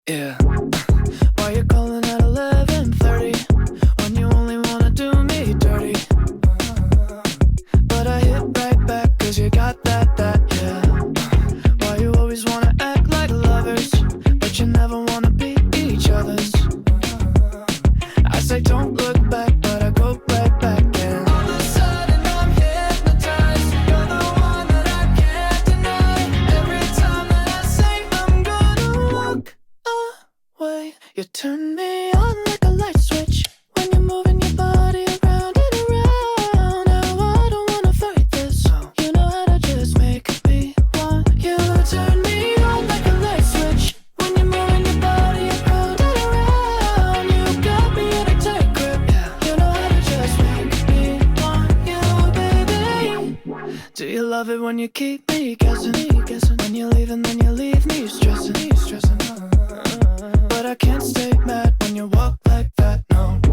Yeah. Why you calling at 11:30 when you only wanna do me dirty? But I hit right back 'cause you got that, yeah. Why you always wanna act like lovers, but you never wanna be each other's? I say don't look back, but I go right back and all of a sudden I'm hypnotized. You're the one that I can't deny. Every time that I say I'm gonna walk away, you turn me on like a light switch when you're moving your body around and around. Now I don't wanna fight this, you know how to just make me want you. Turn me on like a light switch when you're moving your body around and around. You got me in a tight grip, you know how to just make me want you, baby. Do you love it when you keep me guessing? When you leave and then you leave me stressing?